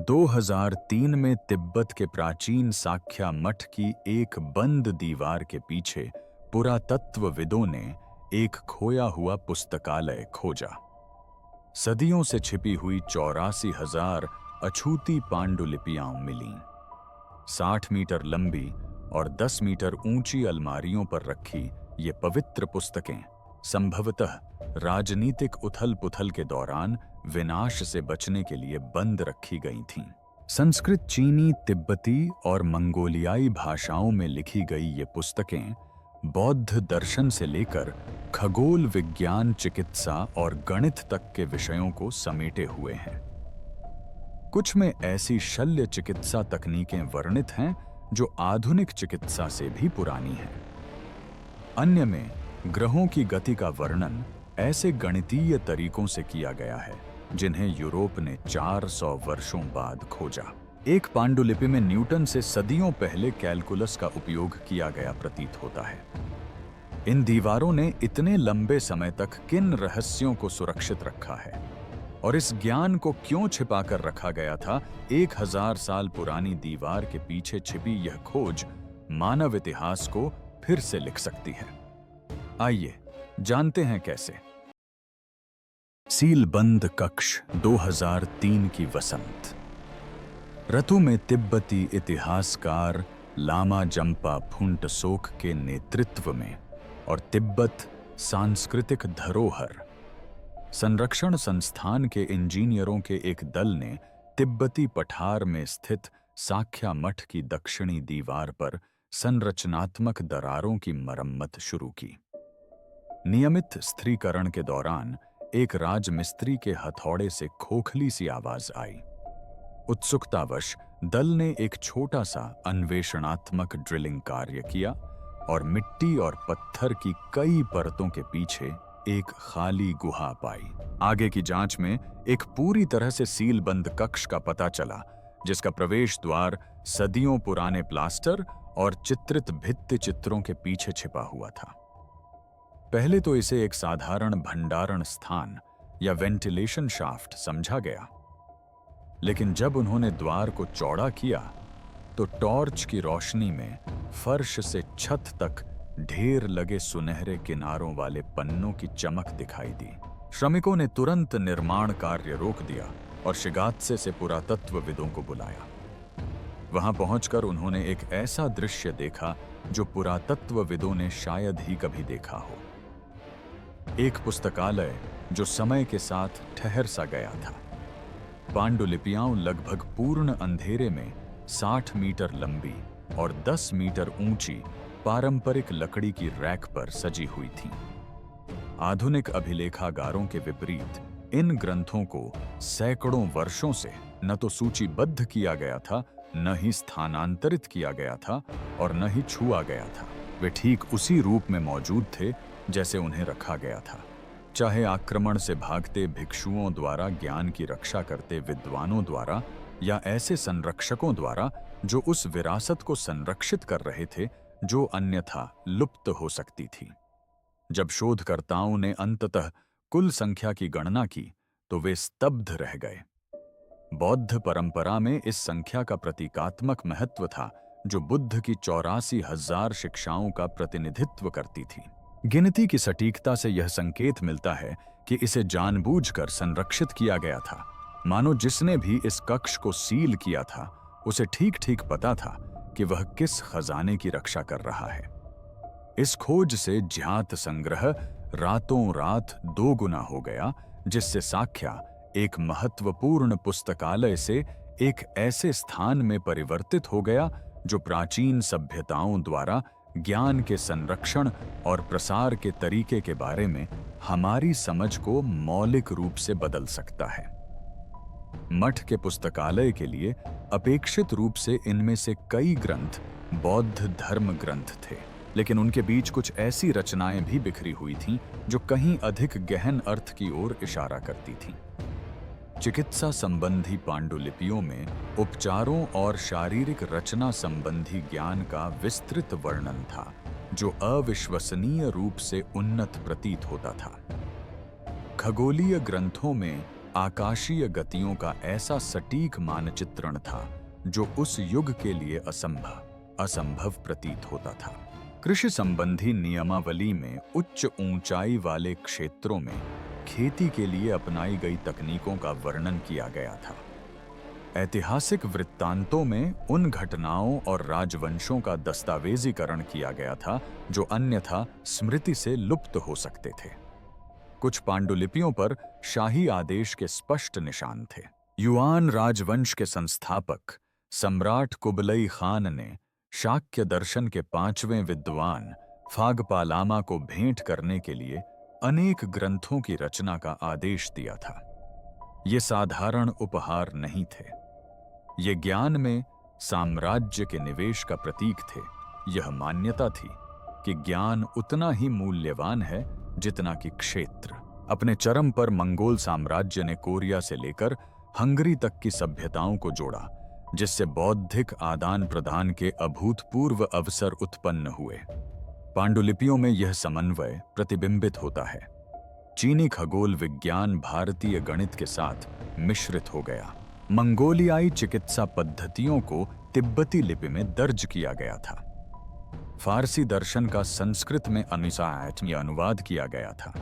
2003 में तिब्बत के प्राचीन साख्या मठ की एक बंद दीवार के पीछे पुरातत्वविदों ने एक खोया हुआ पुस्तकालय खोजा। सदियों से छिपी हुई 84,000 अछूती पांडुलिपियां मिलीं। 60 मीटर लंबी और 10 मीटर ऊंची अलमारियों पर रखी ये पवित्र पुस्तकें संभवतः राजनीतिक उथल-पुथल के दौरान विनाश से बचने के लिए बंद रखी गई थीं। संस्कृत, चीनी, तिब्बती और मंगोलियाई भाषाओं में लिखी गई ये पुस्तकें बौद्ध दर्शन से लेकर खगोल विज्ञान, चिकित्सा और गणित तक के विषयों को समेटे हुए हैं। कुछ में ऐसी शल्य चिकित्सा तकनीकें वर्णित हैं जो आधुनिक चिकित्सा से भी पुरानी हैं। अन्य में ग्रहों की गति का वर्णन ऐसे गणितीय तरीकों से किया गया है जिन्हें यूरोप ने 400 वर्षों बाद खोजा। एक पांडुलिपि में न्यूटन से सदियों पहले कैलकुलस का उपयोग किया गया प्रतीत होता है। इन दीवारों ने इतने लंबे समय तक किन रहस्यों को सुरक्षित रखा है और इस ज्ञान को क्यों छिपाकर रखा गया था? 1000 साल पुरानी दीवार के पीछे छिपी यह खोज मानव इतिहास को फिर से लिख सकती है। आइए जानते हैं कैसे। सीलबंद कक्ष 2003 की वसंत। रतु में तिब्बती इतिहासकार लामा जंपा फुंटसोक के नेतृत्व में और तिब्बत सांस्कृतिक धरोहर संरक्षण संस्थान के इंजीनियरों के एक दल ने तिब्बती पठार में स्थित साख्या मठ की दक्षिणी दीवार पर संरचनात्मक दरारों की मरम्मत शुरू की। नियमित स्थिरीकरण के दौरान एक राजमिस्त्री के हथौड़े से खोखली सी आवाज आई। उत्सुकतावश दल ने एक छोटा सा अन्वेषणात्मक ड्रिलिंग कार्य किया और मिट्टी और पत्थर की कई परतों के पीछे एक खाली गुहा पाई। आगे की जांच में एक पूरी तरह से सीलबंद कक्ष का पता चला, जिसका प्रवेश द्वार सदियों पुराने प्लास्टर और चित्रित भित्ति चित्रों के पीछे छिपा हुआ था। पहले तो इसे एक साधारण भंडारण स्थान या वेंटिलेशन शाफ्ट समझा गया, लेकिन जब उन्होंने द्वार को चौड़ा किया तो टॉर्च की रोशनी में फर्श से छत तक ढेर लगे सुनहरे किनारों वाले पन्नों की चमक दिखाई दी। श्रमिकों ने तुरंत निर्माण कार्य रोक दिया और शिगात्से से पुरातत्वविदों को बुलाया। वहां पहुंचकर उन्होंने एक ऐसा दृश्य देखा जो पुरातत्वविदों ने शायद ही कभी देखा हो। एक पुस्तकालय जो समय के साथ ठहर सा गया था। पांडुलिपियां लगभग पूर्ण अंधेरे में 60 मीटर लंबी और 10 मीटर ऊंची पारंपरिक लकड़ी की रैक पर सजी हुई थीं। आधुनिक अभिलेखागारों के विपरीत इन ग्रंथों को सैकड़ों वर्षों से न तो सूचीबद्ध किया गया था, न ही स्थानांतरित किया गया था और न ही छुआ गया था। वे ठीक उसी रूप में मौजूद थे जैसे उन्हें रखा गया था, चाहे आक्रमण से भागते भिक्षुओं द्वारा, ज्ञान की रक्षा करते विद्वानों द्वारा या ऐसे संरक्षकों द्वारा जो उस विरासत को संरक्षित कर रहे थे जो अन्यथा लुप्त हो सकती थी। जब शोधकर्ताओं ने अंततः कुल संख्या की गणना की तो वे स्तब्ध रह गए। बौद्ध परंपरा में इस संख्या का प्रतीकात्मक महत्व था, जो बुद्ध की 84,000 शिक्षाओं का प्रतिनिधित्व करती थी। गिनती की सटीकता से यह संकेत मिलता है कि इसे जानबूझकर संरक्षित किया गया था, मानो जिसने भी इस कक्ष को सील किया था उसे ठीक ठीक पता था कि वह किस खजाने की रक्षा कर रहा है। इस खोज से ज्ञात संग्रह रातों रात 2 गुना हो गया, जिससे साख्या एक महत्वपूर्ण पुस्तकालय से एक ऐसे स्थान में परिवर्तित हो गया जो प्राचीन सभ्यताओं द्वारा ज्ञान के संरक्षण और प्रसार के तरीके के बारे में हमारी समझ को मौलिक रूप से बदल सकता है। मठ के पुस्तकालय के लिए अपेक्षित रूप से इनमें से कई ग्रंथ बौद्ध धर्म ग्रंथ थे, लेकिन उनके बीच कुछ ऐसी रचनाएं भी बिखरी हुई थीं जो कहीं अधिक गहन अर्थ की ओर इशारा करती थीं। चिकित्सा संबंधी पांडुलिपियों में उपचारों और शारीरिक रचना संबंधी ज्ञान का विस्तृत वर्णन था, जो अविश्वसनीय रूप से उन्नत प्रतीत होता था। खगोलीय ग्रंथों में आकाशीय गतियों का ऐसा सटीक मानचित्रण था जो उस युग के लिए असंभव प्रतीत होता था। कृषि संबंधी नियमावली में उच्च ऊंचाई वाले क्षेत्रों में खेती के लिए अपनाई गई तकनीकों का वर्णन किया गया था। ऐतिहासिक वृत्तांतों में उन घटनाओं और राजवंशों का दस्तावेजीकरण किया गया था जो अन्यथा स्मृति से लुप्त हो सकते थे। कुछ पांडुलिपियों पर शाही आदेश के स्पष्ट निशान थे। युआन राजवंश के संस्थापक सम्राट कुबलई खान ने शाक्य दर्शन के 5वें विद्वान फागपालामा को भेंट करने के लिए अनेक ग्रंथों की रचना का आदेश दिया था। ये साधारण उपहार नहीं थे। ये ज्ञान में साम्राज्य के निवेश का प्रतीक थे। यह मान्यता थी कि ज्ञान उतना ही मूल्यवान है जितना कि क्षेत्र। अपने चरम पर मंगोल साम्राज्य ने कोरिया से लेकर हंगरी तक की सभ्यताओं को जोड़ा, जिससे बौद्धिक आदान प्रदान के अभूतपूर्व अवसर उत्पन्न हुए। पांडुलिपियों में यह समन्वय प्रतिबिंबित होता है। चीनी खगोल विज्ञान भारतीय गणित के साथ मिश्रित हो गया। मंगोलियाई चिकित्सा पद्धतियों को तिब्बती लिपि में दर्ज किया गया था। फारसी दर्शन का संस्कृत में अनुवाद किया गया था।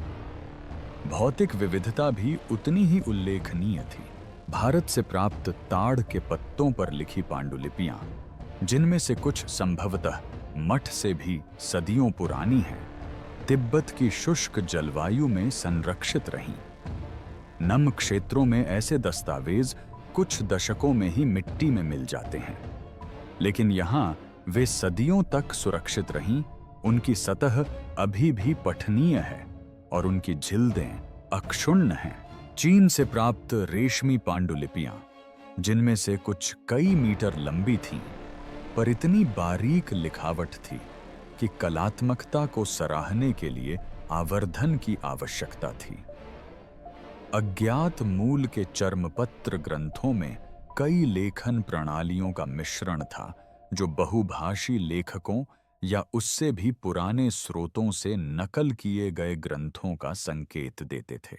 भौतिक विविधता भी उतनी ही उल्लेखनीय थी। भारत से प्राप्त ताड़ के पत्तों पर लिखी पांडुलिपियां, जिनमें से कुछ संभवतः मठ से भी सदियों पुरानी हैं, तिब्बत की शुष्क जलवायु में संरक्षित रहीं। नम क्षेत्रों में ऐसे दस्तावेज कुछ दशकों में ही मिट्टी में मिल जाते हैं, लेकिन यहाँ वे सदियों तक सुरक्षित रहीं। उनकी सतह अभी भी पठनीय है और उनकी झिल्दें अक्षुण्ण हैं। चीन से प्राप्त रेशमी पांडुलिपियां, जिनमें से कुछ कई मीटर लंबी थीं, पर इतनी बारीक लिखावट थी कि कलात्मकता को सराहने के लिए आवर्धन की आवश्यकता थी। अज्ञात मूल के चर्मपत्र ग्रंथों में कई लेखन प्रणालियों का मिश्रण था जो बहुभाषी लेखकों या उससे भी पुराने स्रोतों से नकल किए गए ग्रंथों का संकेत देते थे।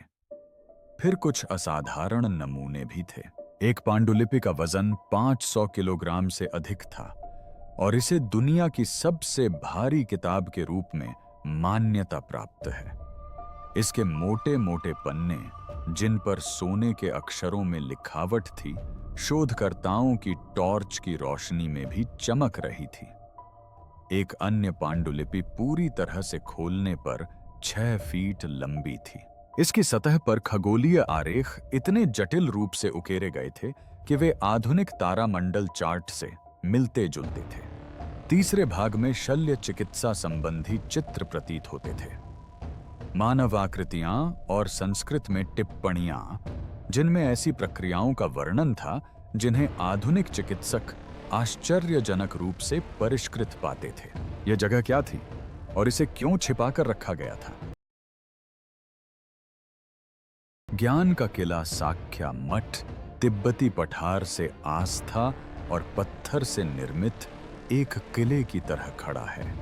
फिर कुछ असाधारण नमूने भी थे। एक पांडुलिपि का वजन 500 किलोग्राम से अधिक था और इसे दुनिया की सबसे भारी किताब के रूप में मान्यता प्राप्त है। इसके मोटे मोटे पन्ने, जिन पर सोने के अक्षरों में लिखावट थी, शोधकर्ताओं की टॉर्च की रोशनी में भी चमक रही थी। एक अन्य पांडुलिपि पूरी तरह से खोलने पर 6 फीट लंबी थी। इसकी सतह पर खगोलीय आरेख इतने जटिल रूप से उकेरे गए थे कि वे आधुनिक तारामंडल चार्ट से मिलते जुलते थे। तीसरे भाग में शल्य चिकित्सा संबंधी चित्र प्रतीत होते थे। मानवाकृतियां और संस्कृत में टिप्पणियां, जिनमें ऐसी प्रक्रियाओं का वर्णन था जिन्हें आधुनिक चिकित्सक आश्चर्यजनक रूप से परिष्कृत पाते थे। यह जगह क्या थी और इसे क्यों छिपाकर रखा गया था? ज्ञान का किला साक्या मठ तिब्बती पठार से आस्था और पत्थर से निर्मित एक किले की तरह खड़ा है।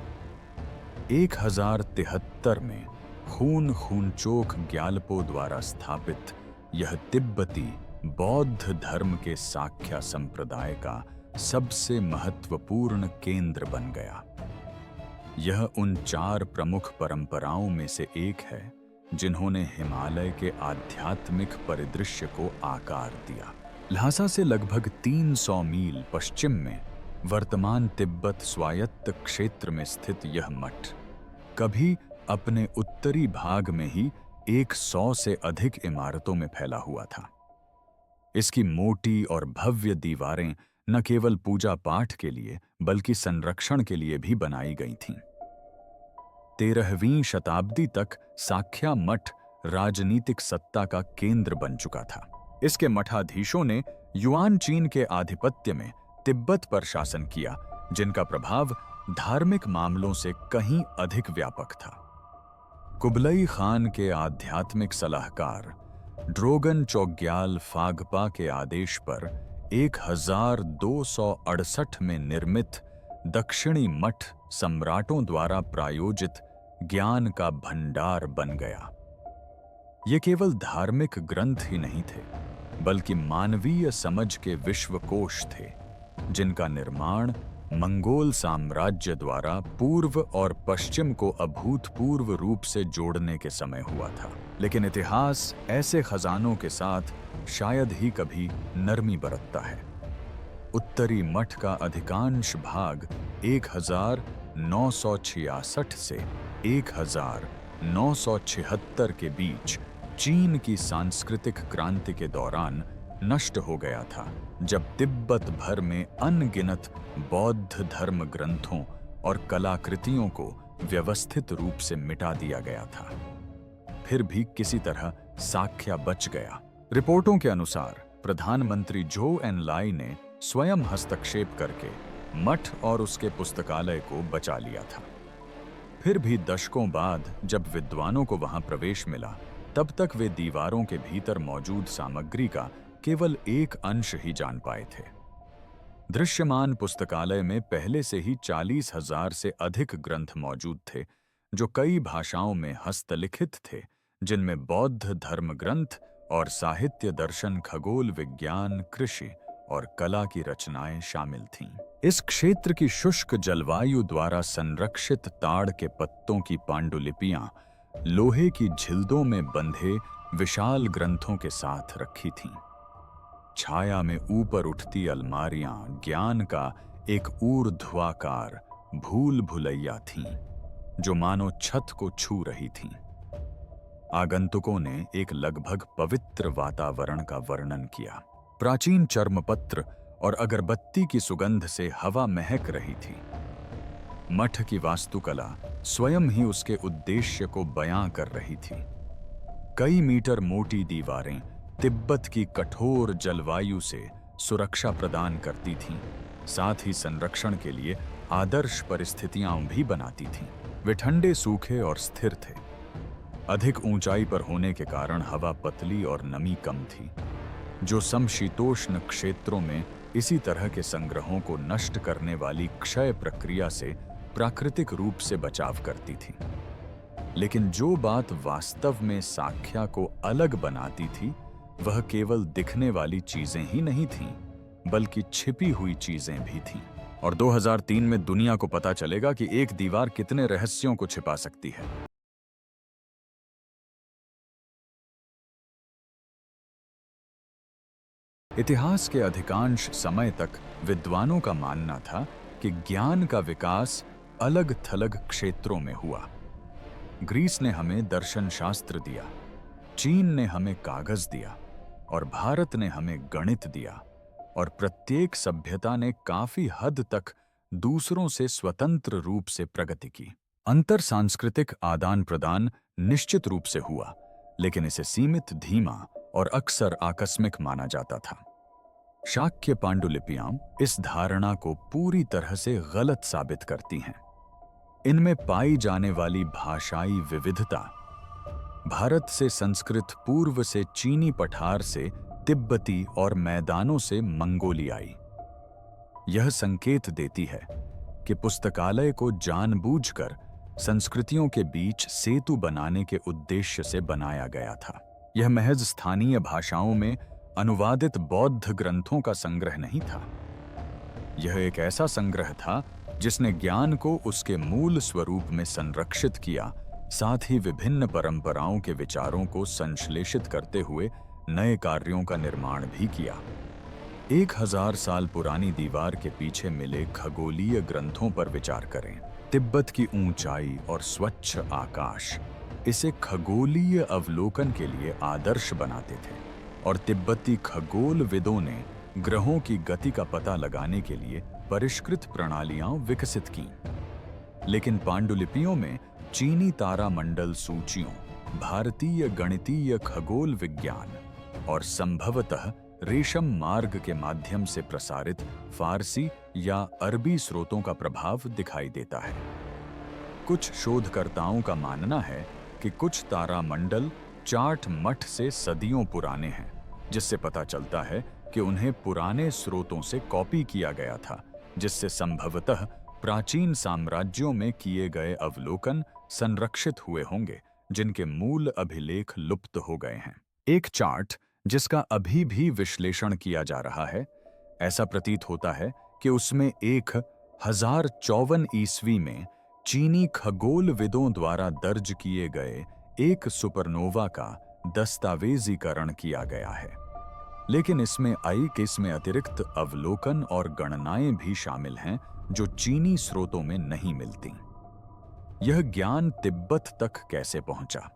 1073 में खूनचोक ग्यालपो द्वारा स्थापित यह तिब्बती बौद्ध धर्म के साक्या संप्रदाय का सबसे महत्वपूर्ण केंद्र बन गया। यह उन 4 प्रमुख परंपराओं में से एक है जिन्होंने हिमालय के आध्यात्मिक परिदृश्य को आकार दिया। ल्हासा से लगभग 300 मील पश्चिम में वर्तमान तिब्बत स्वायत्त क्षेत्र में स्थित यह मठ कभी अपने उत्तरी भाग में ही 100 से अधिक इमारतों में फैला हुआ था। इसकी मोटी और भव्य दीवारें न केवल पूजा पाठ के लिए बल्कि संरक्षण के लिए भी बनाई गई थीं। 13वीं शताब्दी तक साक्या मठ राजनीतिक सत्ता का केंद्र बन चुका था। इसके मठाधीशों ने युआन चीन के आधिपत्य में तिब्बत पर शासन किया, जिनका प्रभाव धार्मिक मामलों से कहीं अधिक व्यापक था। कुबलई खान के आध्यात्मिक सलाहकार ड्रोगन चोग्याल फागपा के आदेश पर 1268 में निर्मित दक्षिणी मठ सम्राटों द्वारा प्रायोजित ज्ञान का भंडार बन गया। ये केवल धार्मिक ग्रंथ ही नहीं थे, बल्कि मानवीय समझ के विश्वकोश थे, जिनका निर्माण मंगोल साम्राज्य द्वारा पूर्व और पश्चिम को अभूतपूर्व रूप से जोड़ने के समय हुआ था। लेकिन इतिहास ऐसे खजानों के साथ शायद ही कभी नरमी बरतता है। उत्तरी मठ का अधिकांश भाग 1966 से 1976 के बीच चीन की सांस्कृतिक क्रांति के दौरान नष्ट हो गया था, जब तिब्बत भर में अनगिनत बौद्ध धर्म ग्रंथों और कलाकृतियों को व्यवस्थित रूप से मिटा दिया गया था। फिर भी किसी तरह साक्या बच गया। रिपोर्टों के अनुसार प्रधानमंत्री जोउ एनलाई ने स्वयं हस्तक्षेप करके मठ और उसके पुस्तकालय को बचा लिया था। फिर भी दशकों बाद जब विद्वानों को वहां प्रवेश मिला, तब तक वे दीवारों के भीतर मौजूद सामग्री का केवल एक अंश ही जान पाए थे। दृश्यमान पुस्तकालय में पहले से ही 40,000 से अधिक ग्रंथ मौजूद थे, जो कई भाषाओं में हस्तलिखित थे, जिनमें बौद्ध धर्म ग्रंथ और साहित्य, दर्शन, खगोल विज्ञान, कृषि और कला की रचनाएं शामिल थीं। इस क्षेत्र की शुष्क जलवायु द्वारा संरक्षित ताड़ के पत्तों की पांडुलिपियां लोहे की झिल्दों में बंधे विशाल ग्रंथों के साथ रखी थीं। छाया में ऊपर उठती अलमारियां ज्ञान का एक ऊर्ध्वाकार भूल भुलैया थीं, जो मानो छत को छू रही थीं। आगंतुकों ने एक लगभग पवित्र वातावरण का वर्णन किया। प्राचीन चर्मपत्र और अगरबत्ती की सुगंध से हवा महक रही थी। मठ की वास्तुकला स्वयं ही उसके उद्देश्य को बयां कर रही थी। कई मीटर मोटी दीवारें तिब्बत की कठोर जलवायु से सुरक्षा प्रदान करती थीं, साथ ही संरक्षण के लिए आदर्श परिस्थितियां भी बनाती थीं। वे ठंडे, सूखे और स्थिर थे। अधिक ऊंचाई पर होने के कारण हवा पतली और नमी कम थी, जो समशीतोष्ण क्षेत्रों में इसी तरह के संग्रहों को नष्ट करने वाली क्षय प्रक्रिया से प्राकृतिक रूप से बचाव करती थी। लेकिन जो बात वास्तव में साक्या को अलग बनाती थी, वह केवल दिखने वाली चीजें ही नहीं थीं, बल्कि छिपी हुई चीजें भी थीं। और 2003 में दुनिया को पता चलेगा कि एक दीवार कितने रहस्यों को छिपा सकती है। इतिहास के अधिकांश समय तक विद्वानों का मानना था कि ज्ञान का विकास अलग थलग क्षेत्रों में हुआ। ग्रीस ने हमें दर्शन शास्त्र दिया, चीन ने हमें कागज दिया और भारत ने हमें गणित दिया, और प्रत्येक सभ्यता ने काफी हद तक दूसरों से स्वतंत्र रूप से प्रगति की। अंतर सांस्कृतिक आदान प्रदान निश्चित रूप से हुआ, लेकिन इसे सीमित, धीमा और अक्सर आकस्मिक माना जाता था। शाक्य पांडुलिपियां इस धारणा को पूरी तरह से गलत साबित करती हैं। इनमें पाई जाने वाली भाषाई विविधता भारत से संस्कृत, पूर्व से चीनी पठार से तिब्बती और मैदानों से मंगोलियाई। यह संकेत देती है कि पुस्तकालय को जानबूझकर संस्कृतियों के बीच सेतु बनाने के उद्देश्य से बनाया गया था। यह महज स्थानीय भाषाओं में अनुवादित बौद्ध ग्रंथों का संग्रह नहीं था। यह एक ऐसा संग्रह था जिसने ज्ञान को उसके मूल स्वरूप में संरक्षित किया, साथ ही विभिन्न परंपराओं के विचारों को संश्लेषित करते हुए नए कार्यों का निर्माण भी किया। 1000 साल पुरानी दीवार के पीछे मिले खगोलीय ग्रंथों पर विचार करें। तिब्बत की ऊंचाई और स्वच्छ आकाश इसे खगोलीय अवलोकन के लिए आदर्श बनाते थे, और तिब्बती खगोलविदों ने ग्रहों की गति का पता लगाने के लिए परिष्कृत प्रणालियां विकसित कीं। लेकिन पांडुलिपियों में चीनी तारामंडल सूचियों, भारतीय गणितीय खगोल विज्ञान और संभवतः रेशम मार्ग के माध्यम से प्रसारित फारसी या अरबी स्रोतों का प्रभाव दिखाई देता है। कुछ शोधकर्ताओं का मानना है कि कुछ तारामंडल चाट मठ से सदियों पुराने हैं, जिससे पता चलता है कि उन्हें पुराने स्रोतों से कॉपी किया गया था, जिससे संभवतः प्राचीन साम्राज्यों में किए गए अवलोकन संरक्षित हुए होंगे, जिनके मूल अभिलेख लुप्त हो गए हैं। एक चार्ट जिसका अभी भी विश्लेषण किया जा रहा है, ऐसा प्रतीत होता है कि उसमें 1054 ईस्वी में चीनी खगोलविदों द्वारा दर्ज किए गए एक सुपरनोवा का दस्तावेजीकरण किया गया है। लेकिन इसमें अतिरिक्त अवलोकन और गणनाएं भी शामिल हैं जो चीनी स्रोतों में नहीं मिलती। यह ज्ञान तिब्बत तक कैसे पहुंचा?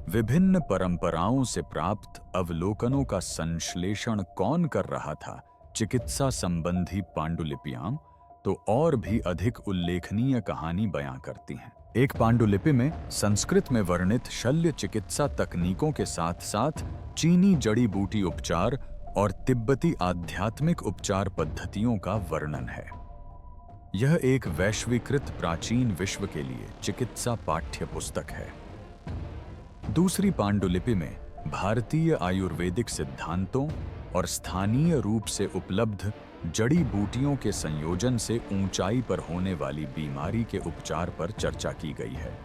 विभिन्न परंपराओं से प्राप्त अवलोकनों का संश्लेषण कौन कर रहा था? चिकित्सा संबंधी पांडुलिपियां तो और भी अधिक उल्लेखनीय कहानी बयां करती हैं। एक पांडुलिपि में संस्कृत में वर्णित शल्य चिकित्सा तकनीकों के साथ साथ चीनी जड़ी बूटी उपचार और तिब्बती आध्यात्मिक उपचार पद्धतियों का वर्णन है। यह एक वैश्वीकृत प्राचीन विश्व के लिए चिकित्सा पाठ्य पुस्तक है। दूसरी पांडुलिपि में भारतीय आयुर्वेदिक सिद्धांतों और स्थानीय रूप से उपलब्ध जड़ी बूटियों के संयोजन से ऊंचाई पर होने वाली बीमारी के उपचार पर चर्चा की गई है,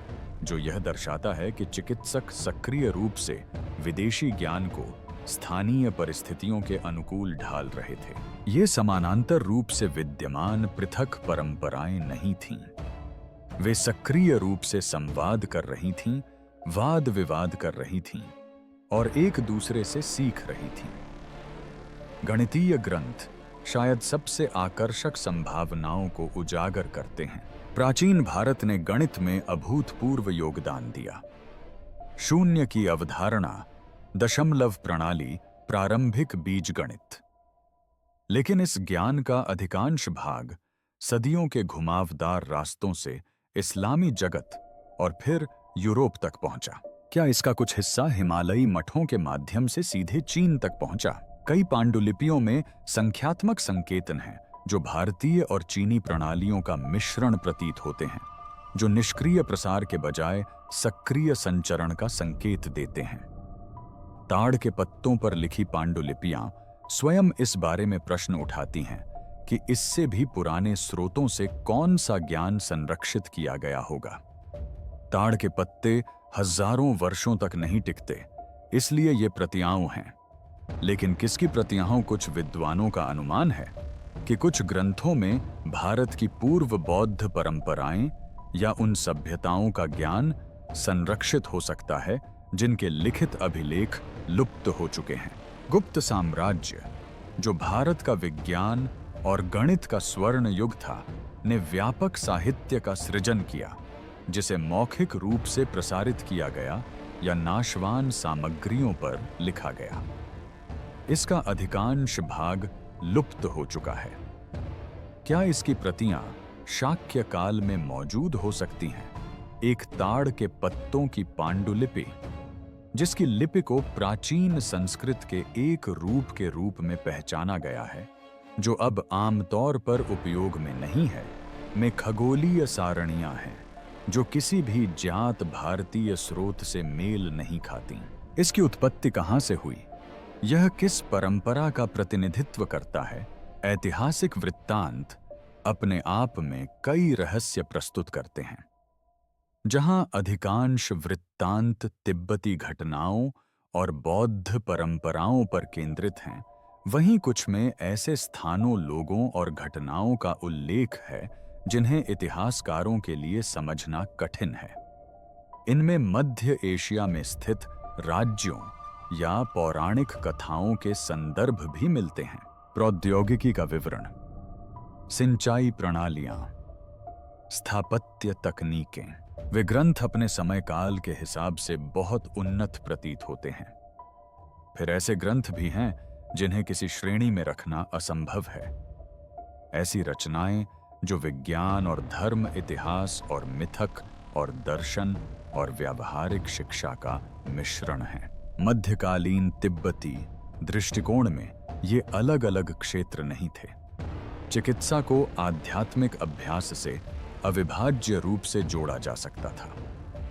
जो यह दर्शाता है कि चिकित्सक सक्रिय रूप से विदेशी ज्ञान को स्थानीय परिस्थितियों के अनुकूल ढाल रहे थे। ये समानांतर रूप से विद्यमान पृथक परंपराएं नहीं थीं। वे सक्रिय रूप से संवाद कर रही थीं, वाद विवाद कर रही थीं और एक दूसरे से सीख रही थीं। गणितीय ग्रंथ शायद सबसे आकर्षक संभावनाओं को उजागर करते हैं। प्राचीन भारत ने गणित में अभूतपूर्व योगदान दिया। शून्य की अवधारणा, दशमलव प्रणाली, प्रारंभिक बीजगणित। लेकिन इस ज्ञान का अधिकांश भाग सदियों के घुमावदार रास्तों से इस्लामी जगत और फिर यूरोप तक पहुंचा। क्या इसका कुछ हिस्सा हिमालयी मठों के माध्यम से सीधे चीन तक पहुंचा? कई पांडुलिपियों में संख्यात्मक संकेतन हैं जो भारतीय और चीनी प्रणालियों का मिश्रण प्रतीत होते हैं, जो निष्क्रिय प्रसार के बजाय सक्रिय संचरण का संकेत देते हैं। ताड़ के पत्तों पर लिखी पांडुलिपियां स्वयं इस बारे में प्रश्न उठाती हैं कि इससे भी पुराने स्रोतों से कौन सा ज्ञान संरक्षित किया गया होगा। ताड़ के पत्ते हजारों वर्षों तक नहीं टिकते, इसलिए ये प्रतियां हैं। लेकिन किसकी प्रतियां? कुछ विद्वानों का अनुमान है कि कुछ ग्रंथों में भारत की पूर्व बौद्ध परंपराएं या उन सभ्यताओं का ज्ञान संरक्षित हो सकता है जिनके लिखित अभिलेख लुप्त हो चुके हैं। गुप्त साम्राज्य, जो भारत का विज्ञान और गणित का स्वर्ण युग था, ने व्यापक साहित्य का सृजन किया जिसे मौखिक रूप से प्रसारित किया गया या नाशवान सामग्रियों पर लिखा गया। इसका अधिकांश भाग लुप्त हो चुका है। क्या इसकी प्रतियां शाक्य काल में मौजूद हो सकती हैं? एक ताड़ के पत्तों की पांडुलिपि, जिसकी लिपि को प्राचीन संस्कृत के एक रूप के रूप में पहचाना गया है, जो अब आमतौर पर उपयोग में नहीं है, में खगोलीय सारणियां हैं जो किसी भी ज्ञात भारतीय स्रोत से मेल नहीं खाती। इसकी उत्पत्ति कहां से हुई? यह किस परंपरा का प्रतिनिधित्व करता है? ऐतिहासिक वृत्तांत अपने आप में कई रहस्य प्रस्तुत करते हैं। जहां अधिकांश वृत्तांत तिब्बती घटनाओं और बौद्ध परंपराओं पर केंद्रित हैं, वहीं कुछ में ऐसे स्थानों, लोगों और घटनाओं का उल्लेख है जिन्हें इतिहासकारों के लिए समझना कठिन है। इनमें मध्य एशिया में स्थित राज्यों या पौराणिक कथाओं के संदर्भ भी मिलते हैं। प्रौद्योगिकी का विवरण, सिंचाई प्रणालियां, स्थापत्य तकनीकें, वे ग्रंथ अपने समय काल के हिसाब से बहुत उन्नत प्रतीत होते हैं। फिर ऐसे ग्रंथ भी हैं जिन्हें किसी श्रेणी में रखना असंभव है। ऐसी रचनाएं जो विज्ञान और धर्म, इतिहास और मिथक और दर्शन और व्यावहारिक शिक्षा का मिश्रण है। मध्यकालीन तिब्बती दृष्टिकोण में ये अलग अलग क्षेत्र नहीं थे। चिकित्सा को आध्यात्मिक अभ्यास से अविभाज्य रूप से जोड़ा जा सकता था।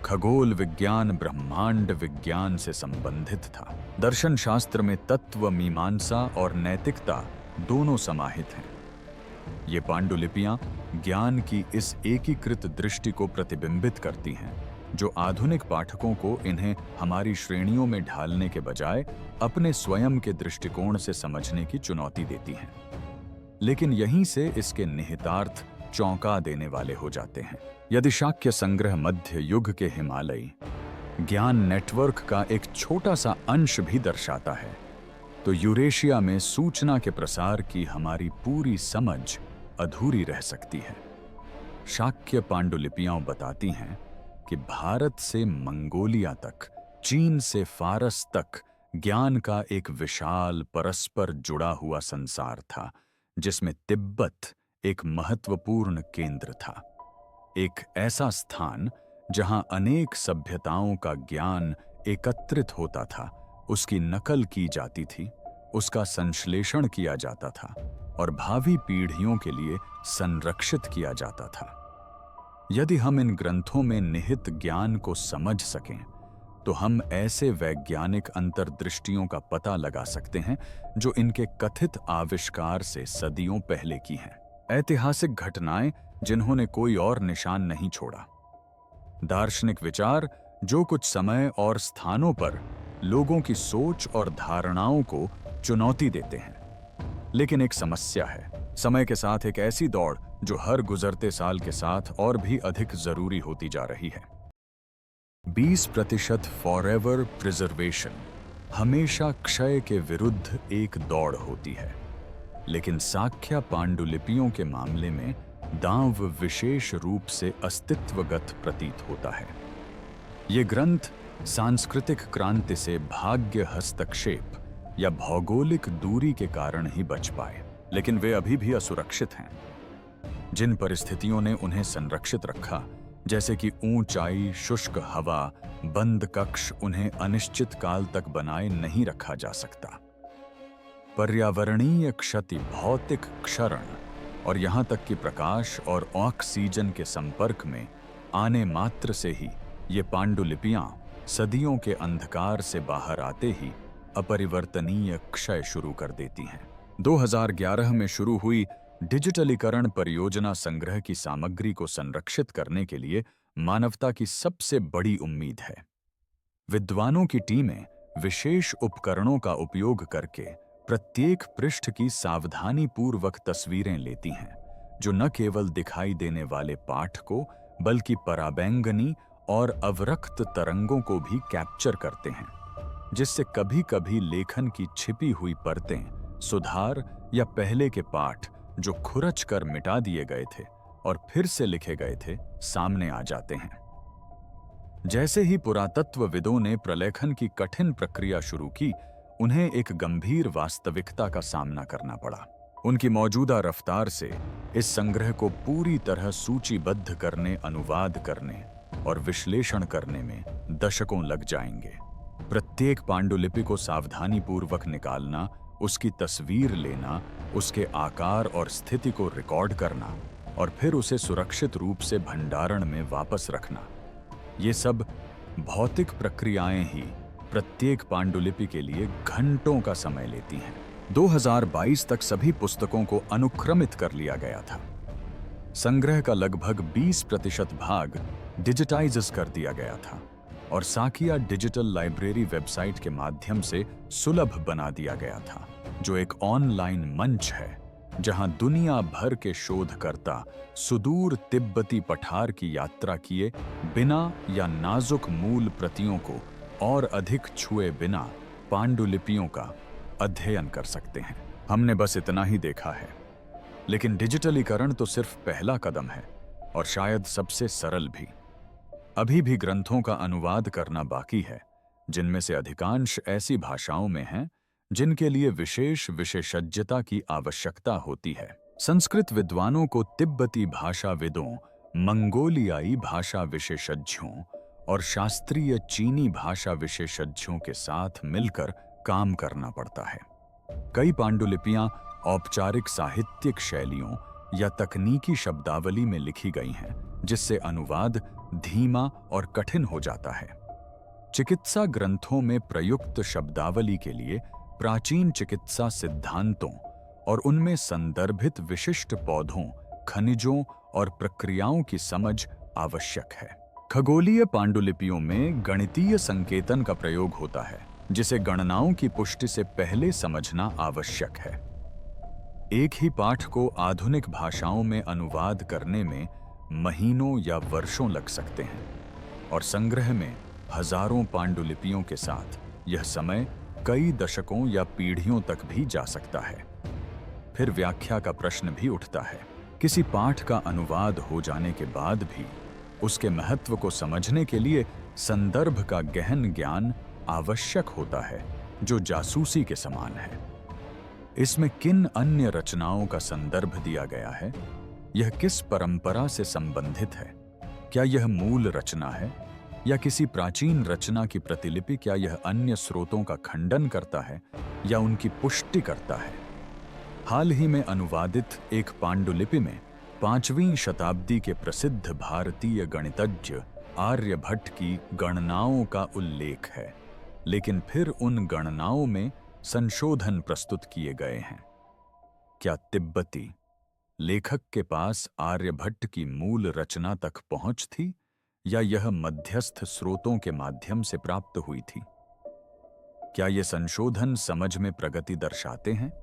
खगोल विज्ञान ब्रह्मांड विज्ञान से संबंधित था। दर्शन शास्त्र में तत्व, मीमांसा और नैतिकता दोनों समाहित हैं। ये पांडुलिपियां ज्ञान की इस एकीकृत दृष्टि को प्रतिबिंबित करती हैं जो आधुनिक पाठकों को इन्हें हमारी श्रेणियों में ढालने के बजाय अपने स्वयं के दृष्टिकोण से समझने की चुनौती देती हैं। लेकिन यहीं से इसके निहितार्थ चौंका देने वाले हो जाते हैं। यदि शाक्य संग्रह मध्य युग के हिमालयी ज्ञान नेटवर्क का एक छोटा सा अंश भी दर्शाता है, तो यूरेशिया में सूचना के प्रसार की हमारी पूरी समझ अधूरी रह सकती है। शाक्य पांडुलिपियां बताती हैं कि भारत से मंगोलिया तक, चीन से फारस तक ज्ञान का एक विशाल परस्पर जुड़ा हुआ संसार था, जिसमें तिब्बत एक महत्वपूर्ण केंद्र था। एक ऐसा स्थान जहां अनेक सभ्यताओं का ज्ञान एकत्रित होता था, उसकी नकल की जाती थी, उसका संश्लेषण किया जाता था और भावी पीढ़ियों के लिए संरक्षित किया जाता था। यदि हम इन ग्रंथों में निहित ज्ञान को समझ सकें, तो हम ऐसे वैज्ञानिक अंतर्दृष्टियों का पता लगा सकते हैं जो इनके कथित आविष्कार से सदियों पहले की हैं। ऐतिहासिक घटनाएं जिन्होंने कोई और निशान नहीं छोड़ा, दार्शनिक विचार जो कुछ समय और स्थानों पर लोगों की सोच और धारणाओं को चुनौती देते हैं। लेकिन एक समस्या है, समय के साथ एक ऐसी दौड़ जो हर गुजरते साल के साथ और भी अधिक जरूरी होती जा रही है। 20% फॉरएवर प्रिजर्वेशन हमेशा क्षय के विरुद्ध एक दौड़ होती है, लेकिन साक्य पांडुलिपियों के मामले में दांव विशेष रूप से अस्तित्वगत प्रतीत होता है। ये ग्रंथ सांस्कृतिक क्रांति से भाग्य हस्तक्षेप या भौगोलिक दूरी के कारण ही बच पाए, लेकिन वे अभी भी असुरक्षित हैं। जिन परिस्थितियों ने उन्हें संरक्षित रखा, जैसे कि ऊंचाई, शुष्क हवा, बंद कक्ष, उन्हें अनिश्चित काल तक बनाए नहीं रखा जा सकता। पर्यावरणीय क्षति, भौतिक क्षरण और यहां तक कि प्रकाश और ऑक्सीजन के संपर्क में आने मात्र से ही ये पांडुलिपियां सदियों के अंधकार से बाहर आते ही अपरिवर्तनीय क्षय शुरू कर देती हैं। 2011 में शुरू हुई डिजिटलीकरण परियोजना संग्रह की सामग्री को संरक्षित करने के लिए मानवता की सबसे बड़ी उम्मीद है। विद्वानों की टीमें विशेष उपकरणों का उपयोग करके प्रत्येक पृष्ठ की सावधानीपूर्वक तस्वीरें लेती हैं, जो न केवल दिखाई देने वाले पाठ को बल्कि पराबैंगनी और अवरक्त तरंगों को भी कैप्चर करते हैं, जिससे कभी-कभी लेखन की छिपी हुई परतें, सुधार या पहले के पाठ जो खुरच कर मिटा दिए गए थे और फिर से लिखे गए थे, सामने आ जाते हैं। जैसे ही पुरातत्वविदों ने प्रलेखन की कठिन प्रक्रिया शुरू की, उन्हें एक गंभीर वास्तविकता का सामना करना पड़ा। उनकी मौजूदा रफ्तार से इस संग्रह को पूरी तरह सूचीबद्ध करने, अनुवाद करने और विश्लेषण करने में दशकों लग जाएंगे। प्रत्येक पांडुलिपि को सावधानीपूर्वक निकालना, उसकी तस्वीर लेना, उसके आकार और स्थिति को रिकॉर्ड करना और फिर उसे सुरक्षित रूप से भंडारण में वापस रखना, ये सब भौतिक प्रक्रियाएं ही प्रत्येक पांडुलिपि के लिए घंटों का समय लेती हैं। 2022 तक सभी पुस्तकों को अनुक्रमित कर लिया गया था। संग्रह का लगभग 20% भाग डिजिटाइज कर दिया गया था और साकिया डिजिटल लाइब्रेरी वेबसाइट के माध्यम से सुलभ बना दिया गया था, जो एक ऑनलाइन मंच है जहां दुनिया भर के शोधकर्ता सुदूर तिब्बती पठार की यात्रा किए बिना या नाजुक मूल प्रतियों को और अधिक छुए बिना पांडुलिपियों का अध्ययन कर सकते हैं। हमने बस इतना ही देखा है, लेकिन डिजिटलीकरण तो सिर्फ पहला कदम है और शायद सबसे सरल भी। अभी भी ग्रंथों का अनुवाद करना बाकी है, जिनमें से अधिकांश ऐसी भाषाओं में हैं जिनके लिए विशेष विशेषज्ञता की आवश्यकता होती है। संस्कृत विद्वानों को तिब्बती भाषाविदों, मंगोलियाई भाषा विशेषज्ञों और शास्त्रीय चीनी भाषा विशेषज्ञों के साथ मिलकर काम करना पड़ता है। कई पांडुलिपियां औपचारिक साहित्यिक शैलियों या तकनीकी शब्दावली में लिखी गई हैं, जिससे अनुवाद धीमा और कठिन हो जाता है। चिकित्सा ग्रंथों में प्रयुक्त शब्दावली के लिए प्राचीन चिकित्सा सिद्धांतों और उनमें संदर्भित विशिष्ट पौधों, खनिजों और प्रक्रियाओं की समझ आवश्यक है। खगोलीय पांडुलिपियों में गणितीय संकेतन का प्रयोग होता है, जिसे गणनाओं की पुष्टि से पहले समझना आवश्यक है। एक ही पाठ को आधुनिक भाषाओं में अनुवाद करने में महीनों या वर्षों लग सकते हैं, और संग्रह में हजारों पांडुलिपियों के साथ यह समय कई दशकों या पीढ़ियों तक भी जा सकता है। फिर व्याख्या का प्रश्न भी उठता है। किसी पाठ का अनुवाद हो जाने के बाद भी उसके महत्व को समझने के लिए संदर्भ का गहन ज्ञान आवश्यक होता है, जो जासूसी के समान है। इसमें किन अन्य रचनाओं का संदर्भ दिया गया है? यह किस परंपरा से संबंधित है? क्या यह मूल रचना है या किसी प्राचीन रचना की प्रतिलिपि? क्या यह अन्य स्रोतों का खंडन करता है या उनकी पुष्टि करता है? हाल ही में अनुवादित एक पांडुलिपि में 5वीं शताब्दी के प्रसिद्ध भारतीय गणितज्ञ आर्यभट्ट की गणनाओं का उल्लेख है, लेकिन फिर उन गणनाओं में संशोधन प्रस्तुत किए गए हैं। क्या तिब्बती लेखक के पास आर्यभट्ट की मूल रचना तक पहुंच थी या यह मध्यस्थ स्रोतों के माध्यम से प्राप्त हुई थी? क्या ये संशोधन समझ में प्रगति दर्शाते हैं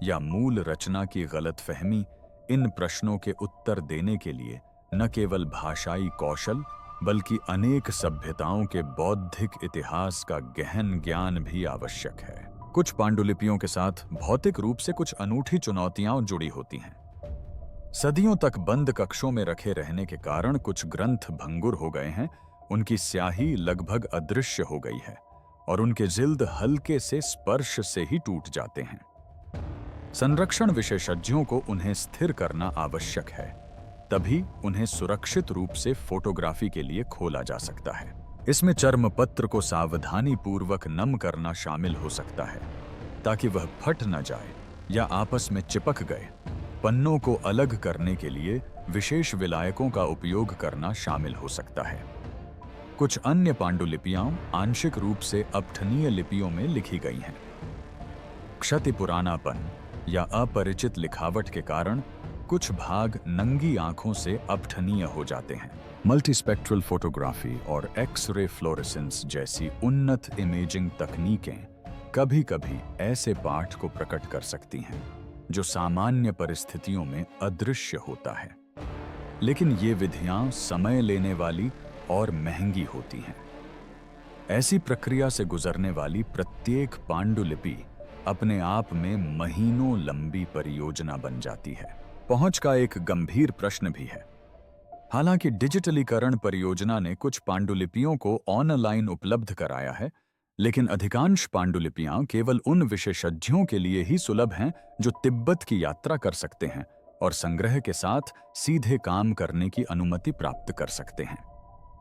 या मूल रचना की गलतफहमी? इन प्रश्नों के उत्तर देने के लिए न केवल भाषाई कौशल बल्कि अनेक सभ्यताओं के बौद्धिक इतिहास का गहन ज्ञान भी आवश्यक है। कुछ पांडुलिपियों के साथ भौतिक रूप से कुछ अनूठी चुनौतियां जुड़ी होती हैं। सदियों तक बंद कक्षों में रखे रहने के कारण कुछ ग्रंथ भंगुर हो गए हैं, उनकी स्याही लगभग अदृश्य हो गई है और उनके जिल्द हल्के से स्पर्श से ही टूट जाते हैं। संरक्षण विशेषज्ञों को उन्हें स्थिर करना आवश्यक है, तभी उन्हें सुरक्षित रूप से फोटोग्राफी के लिए खोला जा सकता है। इसमें चर्मपत्र को सावधानी पूर्वक नम करना शामिल हो सकता है ताकि वह फट न जाए या आपस में चिपक गए। पन्नों को अलग करने के लिए विशेष विलायकों का उपयोग करना शामिल हो सकता है। कुछ अन्य पांडुलिपियां आंशिक रूप से अपठनीय लिपियों में लिखी गई हैं। क्षति पुरानापन या अपरिचित लिखावट के कारण कुछ भाग नंगी आंखों से अपठनीय हो जाते हैं। मल्टीस्पेक्ट्रल फोटोग्राफी और एक्स-रे फ्लोरेसेंस जैसी उन्नत इमेजिंग तकनीकें कभी-कभी ऐसे पाठ को प्रकट कर सकती हैं जो सामान्य परिस्थितियों में अदृश्य होता है, लेकिन ये विधियां समय लेने वाली और महंगी होती हैं। ऐसी प्रक्रिया से गुजरने वाली प्रत्येक पांडुलिपि अपने आप में महीनों लंबी परियोजना बन जाती है। पहुंच का एक गंभीर प्रश्न भी है। हालांकि डिजिटलीकरण परियोजना ने कुछ पांडुलिपियों को ऑनलाइन उपलब्ध कराया है, लेकिन अधिकांश पांडुलिपियां केवल उन विशेषज्ञों के लिए ही सुलभ हैं जो तिब्बत की यात्रा कर सकते हैं और संग्रह के साथ सीधे काम करने की अनुमति प्राप्त कर सकते हैं।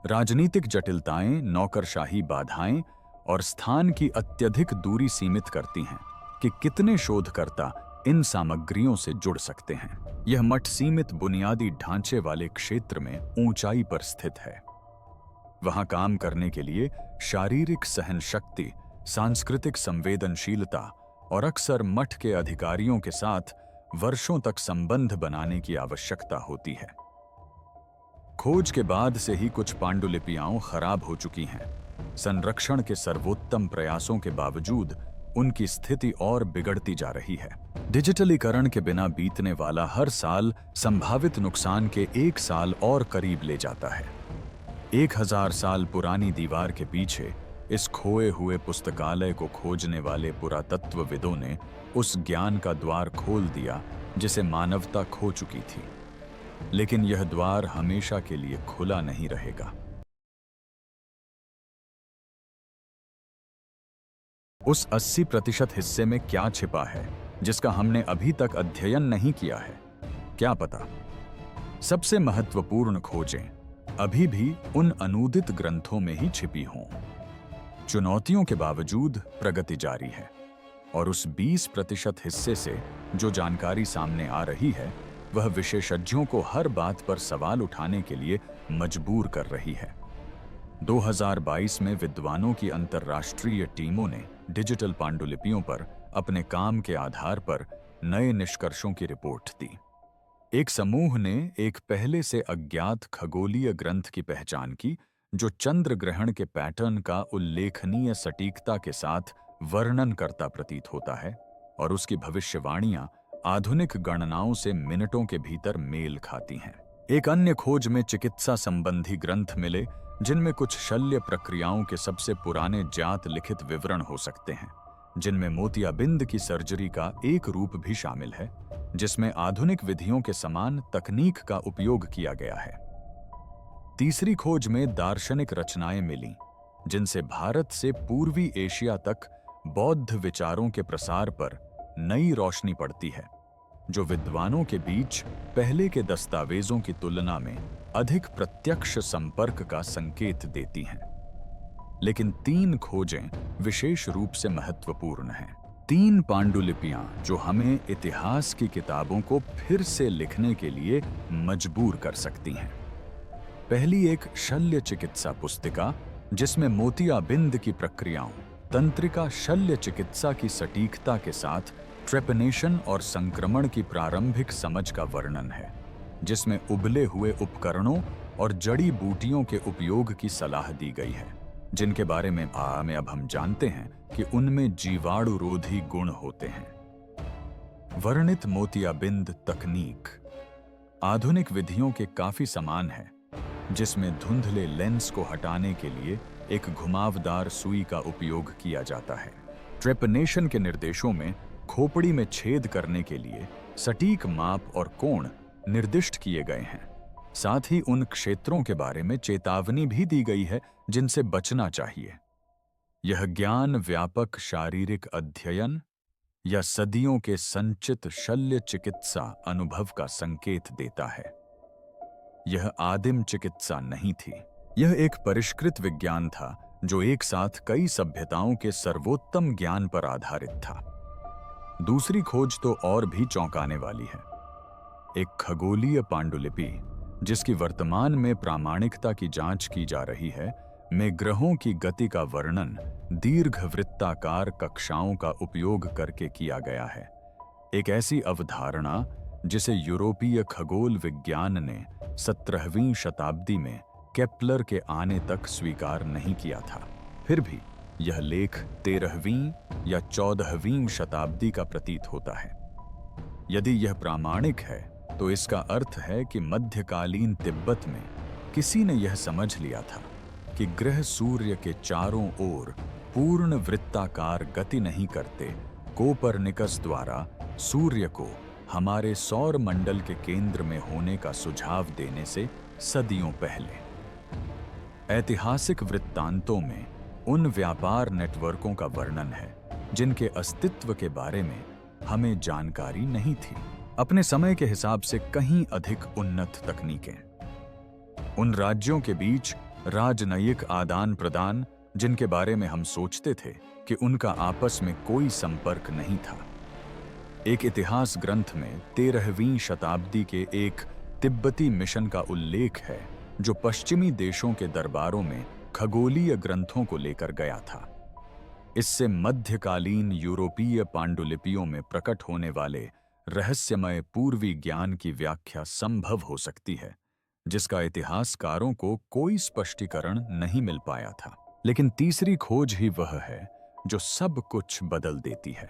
राजनीतिक जटिलताएं, नौकरशाही बाधाएं और स्थान की अत्यधिक दूरी सीमित करती हैं कि कितने शोधकर्ता इन सामग्रियों से जुड़ सकते हैं। यह मठ सीमित बुनियादी ढांचे वाले क्षेत्र में ऊंचाई पर स्थित है। वहां काम करने के लिए शारीरिक सहन शक्ति, सांस्कृतिक संवेदनशीलता और अक्सर मठ के अधिकारियों के साथ वर्षों तक संबंध बनाने की आवश्यकता होती है। खोज के बाद से ही कुछ पांडुलिपियां खराब हो चुकी हैं। संरक्षण के सर्वोत्तम प्रयासों के बावजूद उनकी स्थिति और बिगड़ती जा रही है। डिजिटलीकरण के बिना बीतने वाला हर साल संभावित नुकसान के 1 साल और करीब ले जाता है। 1000 साल पुरानी दीवार के पीछे इस खोए हुए पुस्तकालय को खोजने वाले पुरातत्वविदों ने उस ज्ञान का द्वार खोल दिया जिसे मानवता खो चुकी थी, लेकिन यह द्वार हमेशा के लिए खुला नहीं रहेगा। उस 80% हिस्से में क्या छिपा है जिसका हमने अभी तक अध्ययन नहीं किया है? क्या पता सबसे महत्वपूर्ण खोजें अभी भी उन अनूदित ग्रंथों में ही छिपी हों। चुनौतियों के बावजूद प्रगति जारी है और उस 20% हिस्से से जो जानकारी सामने आ रही है वह विशेषज्ञों को हर बात पर सवाल उठाने के लिए मजबूर कर रही है। 2022 में विद्वानों की अंतर्राष्ट्रीय टीमों ने डिजिटल पांडुलिपियों पर अपने काम के आधार पर नए निष्कर्षों की रिपोर्ट दी। एक समूह ने एक पहले से अज्ञात खगोलीय ग्रंथ की पहचान की जो चंद्र ग्रहण के पैटर्न का उल्लेखनीय सटीकता के साथ वर्णन करता प्रतीत होता है और उसकी भविष्यवाणियां आधुनिक गणनाओं से मिनटों के भीतर मेल खाती हैं। एक अन्य खोज में चिकित्सा संबंधी ग्रंथ मिले जिनमें कुछ शल्य प्रक्रियाओं के सबसे पुराने ज्ञात लिखित विवरण हो सकते हैं, जिनमें मोतियाबिंद की सर्जरी का एक रूप भी शामिल है जिसमें आधुनिक विधियों के समान तकनीक का उपयोग किया गया है। तीसरी खोज में दार्शनिक रचनाएं मिलीं जिनसे भारत से पूर्वी एशिया तक बौद्ध विचारों के प्रसार पर नई रोशनी पड़ती है, जो विद्वानों के बीच पहले के दस्तावेजों की तुलना में अधिक प्रत्यक्ष संपर्क का संकेत देती हैं। लेकिन 3 खोजें विशेष रूप से महत्वपूर्ण हैं। 3 पांडुलिपियां जो हमें इतिहास की किताबों को फिर से लिखने के लिए मजबूर कर सकती हैं। पहली एक शल्य चिकित्सा पुस्तिका जिसमें मोतियाबिंद की प्रक्रियाओं, तंत्रिका शल्य चिकित्सा की सटीकता के साथ ट्रेपनेशन और संक्रमण की प्रारंभिक समझ का वर्णन है, जिसमें उबले हुए उपकरणों और जड़ी बूटियों के उपयोग की सलाह दी गई है, जिनके बारे में अब हम जानते हैं कि उनमें जीवाणुरोधी गुण होते हैं। वर्णित मोतियाबिंद तकनीक आधुनिक विधियों के काफी समान है, जिसमें धुंधले लेंस को हटाने के लिए एक घुमावदार सुई का उपयोग किया जाता है। ट्रेपनेशन के निर्देशों में खोपड़ी में छेद करने के लिए सटीक माप और कोण निर्दिष्ट किए गए हैं। साथ ही उन क्षेत्रों के बारे में चेतावनी भी दी गई है जिनसे बचना चाहिए। यह ज्ञान व्यापक शारीरिक अध्ययन या सदियों के संचित शल्य चिकित्सा अनुभव का संकेत देता है। यह आदिम चिकित्सा नहीं थी, यह एक परिष्कृत विज्ञान था जो एक साथ कई सभ्यताओं के सर्वोत्तम ज्ञान पर आधारित था। दूसरी खोज तो और भी चौंकाने वाली है। एक खगोलीय पांडुलिपि जिसकी वर्तमान में प्रामाणिकता की जांच की जा रही है, में ग्रहों की गति का वर्णन दीर्घवृत्ताकार कक्षाओं का उपयोग करके किया गया है। एक ऐसी अवधारणा जिसे यूरोपीय खगोल विज्ञान ने 17वीं शताब्दी में केपलर के आने तक स्वीकार नहीं किया था। फिर भी यह लेख 13वीं या 14वीं शताब्दी का प्रतीत होता है। यदि यह प्रामाणिक है तो इसका अर्थ है कि मध्यकालीन तिब्बत में किसी ने यह समझ लिया था कि ग्रह सूर्य के चारों ओर पूर्ण वृत्ताकार गति नहीं करते। कोपरनिकस द्वारा सूर्य को हमारे सौर मंडल के केंद्र में होने का सुझाव देने से सदियों पहले। ऐतिहासिक वृत्तांतों में उन व्यापार नेटवर्कों का वर्णन है जिनके अस्तित्व के बारे में हमें जानकारी नहीं थी। अपने समय के हिसाब से कहीं अधिक उन्नत तकनीकें, उन राज्यों के बीच राजनयिक आदान प्रदान जिनके बारे में हम सोचते थे कि उनका आपस में कोई संपर्क नहीं था। एक इतिहास ग्रंथ में 13वीं शताब्दी के एक तिब्बती मिशन का उल्लेख है जो पश्चिमी देशों के दरबारों में खगोलीय ग्रंथों को लेकर गया था। इससे मध्यकालीन यूरोपीय पांडुलिपियों में प्रकट होने वाले रहस्यमय पूर्वी ज्ञान की व्याख्या संभव हो सकती है, जिसका इतिहासकारों को कोई स्पष्टीकरण नहीं मिल पाया था। लेकिन तीसरी खोज ही वह है जो सब कुछ बदल देती है।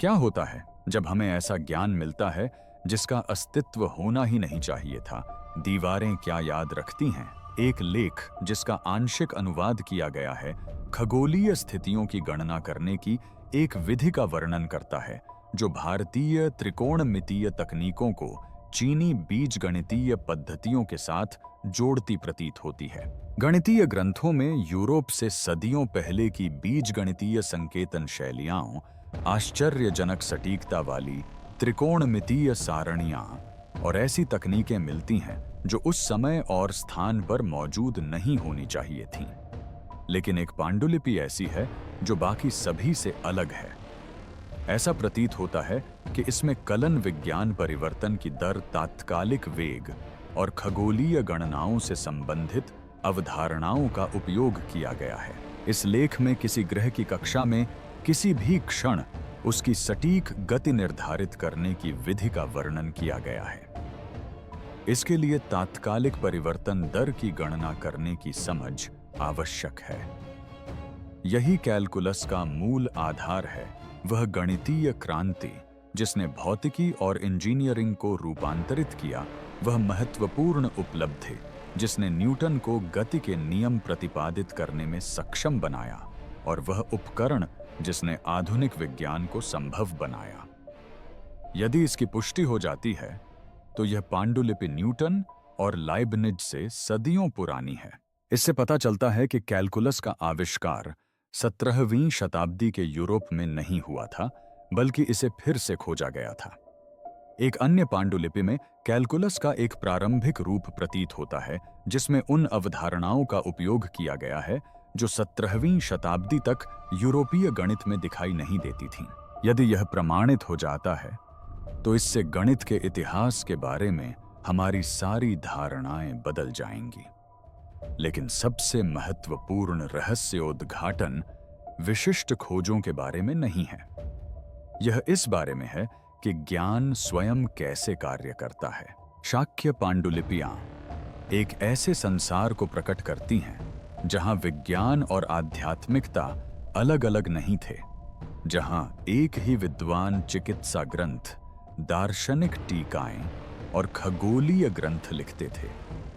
क्या होता है जब हमें ऐसा ज्ञान मिलता है जिसका अस्तित्व होना ही नहीं चाहिए था? दीवारें क्या याद रखती हैं? एक लेख जिसका आंशिक अनुवाद किया गया है खगोलीय स्थितियों की गणना करने की एक विधि का वर्णन करता है जो भारतीय त्रिकोणमितीय तकनीकों को चीनी बीजगणितीय पद्धतियों के साथ जोड़ती प्रतीत होती है। गणितीय ग्रंथों में यूरोप से सदियों पहले की बीजगणितीय संकेतन शैलियां, आश्चर्यजनक सटीकता वाली त्रिकोणमितीय सारणियां और ऐसी तकनीकें मिलती हैं जो उस समय और स्थान पर मौजूद नहीं होनी चाहिए थीं। लेकिन एक पांडुलिपि ऐसी है जो बाकी सभी से अलग है। ऐसा प्रतीत होता है कि इसमें कलन विज्ञान परिवर्तन की दर, तात्कालिक वेग और खगोलीय गणनाओं से संबंधित अवधारणाओं का उपयोग किया गया है। इस लेख में किसी ग्रह की कक्षा में किसी भी क्षण उसकी सटीक गति निर्धारित करने की विधि का वर्णन किया गया है। इसके लिए तात्कालिक परिवर्तन दर की गणना करने की समझ आवश्यक है। यही कैलकुलस का मूल आधार है, वह गणितीय क्रांति जिसने भौतिकी और इंजीनियरिंग को रूपांतरित किया, वह महत्वपूर्ण उपलब्धि जिसने न्यूटन को गति के नियम प्रतिपादित करने में सक्षम बनाया, और वह उपकरण जिसने आधुनिक विज्ञान को संभव बनाया। यदि इसकी पुष्टि हो जाती है तो यह पांडुलिपि न्यूटन और लाइबनिज से सदियों पुरानी है। इससे पता चलता है कि कैलकुलस का आविष्कार 17वीं शताब्दी के यूरोप में नहीं हुआ था, बल्कि इसे फिर से खोजा गया था। एक अन्य पांडुलिपि में कैलकुलस का एक प्रारंभिक रूप प्रतीत होता है, जिसमें उन अवधारणाओं का उपयोग किया गया है जो 17वीं शताब्दी तक यूरोपीय गणित में दिखाई नहीं देती थीं। यदि यह प्रमाणित हो जाता है तो इससे गणित के इतिहास के बारे में हमारी सारी धारणाएं बदल जाएंगी। लेकिन सबसे महत्वपूर्ण रहस्योद्घाटन विशिष्ट खोजों के बारे में नहीं है। यह इस बारे में है कि ज्ञान स्वयं कैसे कार्य करता है। शाक्य पांडुलिपियां एक ऐसे संसार को प्रकट करती हैं जहां विज्ञान और आध्यात्मिकता अलग अलग नहीं थे, जहां एक ही विद्वान चिकित्सा ग्रंथ, दार्शनिक टीकाएं और खगोलीय ग्रंथ लिखते थे,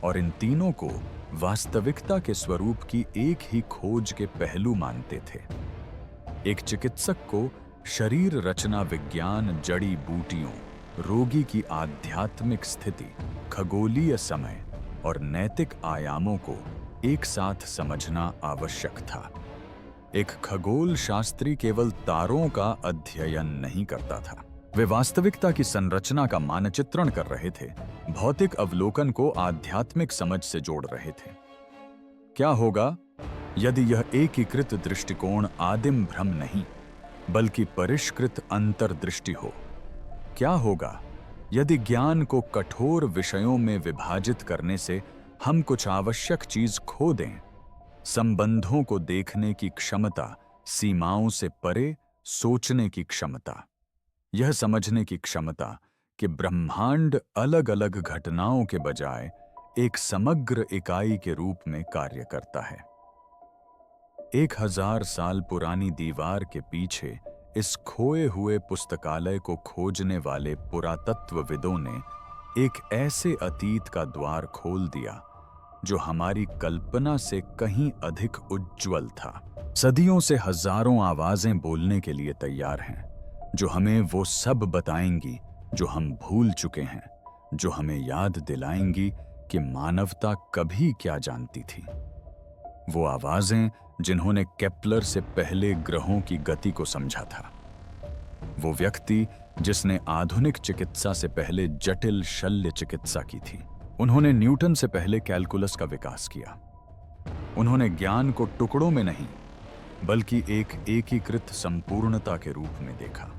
और इन तीनों को वास्तविकता के स्वरूप की एक ही खोज के पहलू मानते थे। एक चिकित्सक को शरीर रचना विज्ञान, जड़ी बूटियों, रोगी की आध्यात्मिक स्थिति, खगोलीय समय और नैतिक आयामों को एक साथ समझना आवश्यक था। एक खगोल शास्त्री केवल तारों का अध्ययन नहीं करता था, वे वास्तविकता की संरचना का मानचित्रण कर रहे थे, भौतिक अवलोकन को आध्यात्मिक समझ से जोड़ रहे थे। क्या होगा यदि यह एकीकृत दृष्टिकोण आदिम भ्रम नहीं बल्कि परिष्कृत अंतर्दृष्टि हो? क्या होगा यदि ज्ञान को कठोर विषयों में विभाजित करने से हम कुछ आवश्यक चीज खो दें? संबंधों को देखने की क्षमता, सीमाओं से परे सोचने की क्षमता, यह समझने की क्षमता कि ब्रह्मांड अलग अलग घटनाओं के बजाय एक समग्र इकाई के रूप में कार्य करता है। 1000 साल पुरानी दीवार के पीछे इस खोए हुए पुस्तकालय को खोजने वाले पुरातत्वविदों ने एक ऐसे अतीत का द्वार खोल दिया जो हमारी कल्पना से कहीं अधिक उज्ज्वल था। सदियों से हजारों आवाजें बोलने के लिए तैयार हैं, जो हमें वो सब बताएंगी जो हम भूल चुके हैं, जो हमें याद दिलाएंगी कि मानवता कभी क्या जानती थी। वो आवाजें जिन्होंने केपलर से पहले ग्रहों की गति को समझा था। वो व्यक्ति जिसने आधुनिक चिकित्सा से पहले जटिल शल्य चिकित्सा की थी। उन्होंने न्यूटन से पहले कैलकुलस का विकास किया। उन्होंने ज्ञान को टुकड़ों में नहीं बल्कि एक एकीकृत संपूर्णता के रूप में देखा।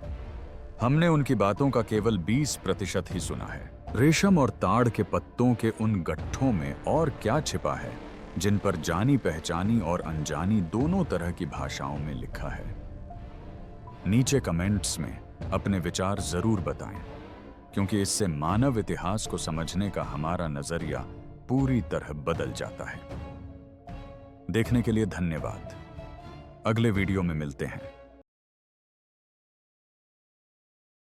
हमने उनकी बातों का केवल 20% ही सुना है। रेशम और ताड़ के पत्तों के उन गट्ठों में और क्या छिपा है जिन पर जानी पहचानी और अनजानी दोनों तरह की भाषाओं में लिखा है? नीचे कमेंट्स में अपने विचार जरूर बताएं, क्योंकि इससे मानव इतिहास को समझने का हमारा नजरिया पूरी तरह बदल जाता है। देखने के लिए धन्यवाद। अगले वीडियो में मिलते हैं।